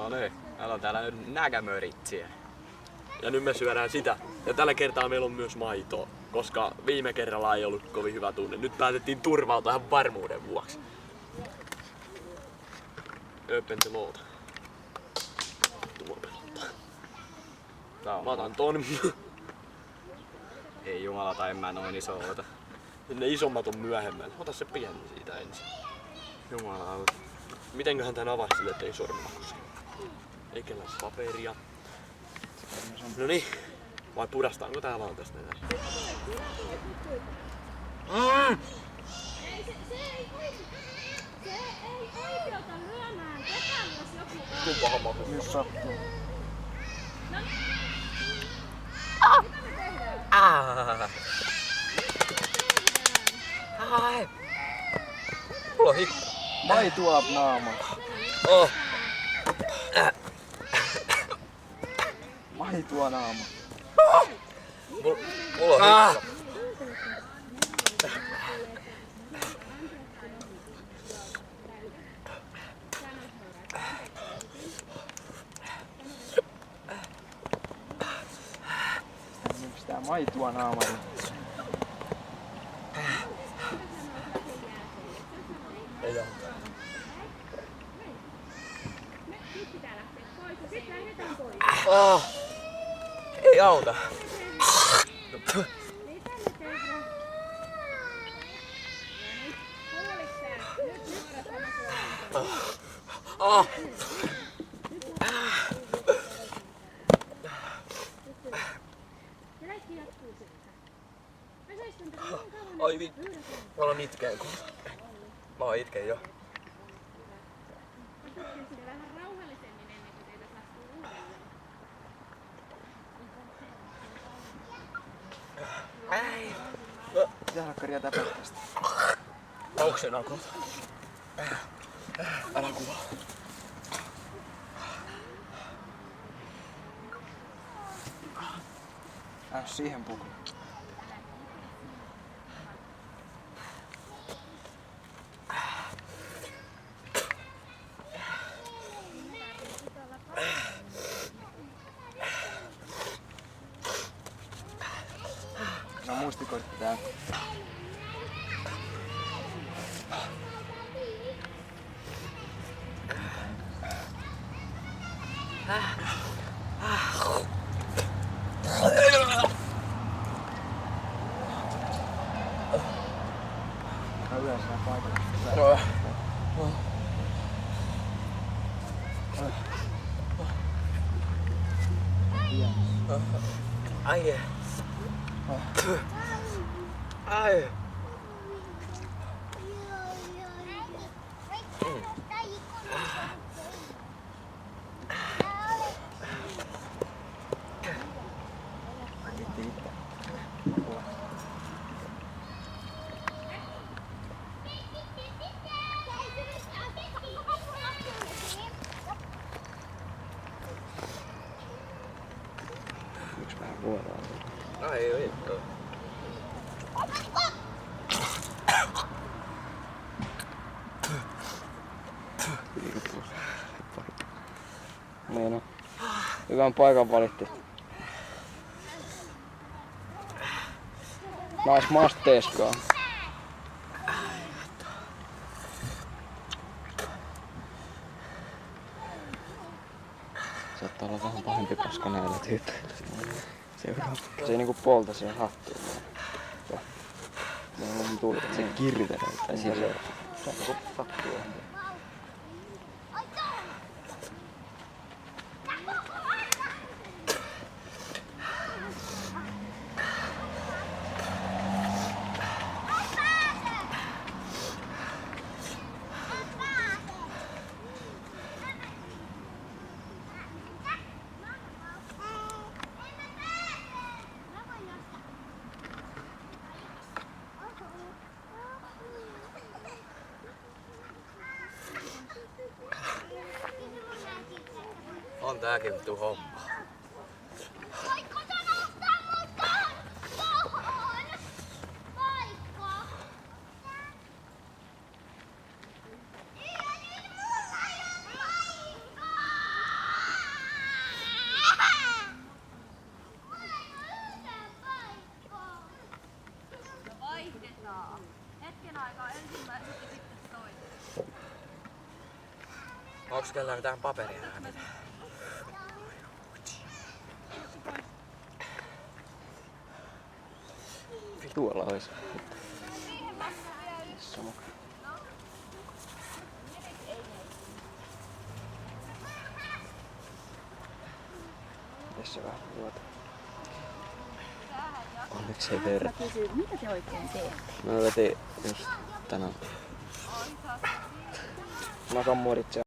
No niin, meillä on täällä nyt näkämöritsiä. Ja nyt me syödään sitä. Ja tällä kertaa meillä on myös maitoa, koska viime kerralla ei ollut kovin hyvä tunne. Nyt päätettiin turvautua ihan varmuuden vuoksi. Öppen te låta. Tuo pelottaa. Mä otan ton. Ei jumalata, en mä noin iso ota. Ne isommat on myöhemmin. Ota se pieni siitä ensin. Jumalauta. Mitenköhän tän avaisi sille, ettei sormilla koske? Ei kellään paperia. No niin. Vai pudastaanko tää vaan tästä näin? Tuu paha maku. Nyt sattuu. Ai. Mulla on hikka. Maitoa naamaan. Oh. Maitoa naamaan. Mulla on hikka. Miksi tää maitoa naamaan? Ei oo. Ei auta. Ai vittu. Mä alan itkeen kun. Mä oon itkeen jo. Pitää alkaa rientää pähkästä. Auksen akut. Älä kuvaa. Siihen puku. No muistikortti täällä. Mä yleensä paikalla. Ai. Ai. Yksi vähän vuoroa. Ai vittu. Niin no. Hyvän paikan valitti. Nais masteeskaa. Saattaa olla vähän pahempi paska näillä tyypeillä. Seuraava. Se ei niinku polta siihen hattuun. Mulla on tullut, että se kirtelee. Tai siellä se on niinku sattuu. On tääkin vittu homma. Onks kellään mitään paperia enää mitään? Tuolla ois. Missä on mukaan? Mites se vähän juota? Onneksi ei verta. Mä kysyin, mitä te oikein teette? Mä vetin just tänään. Makamuodit ja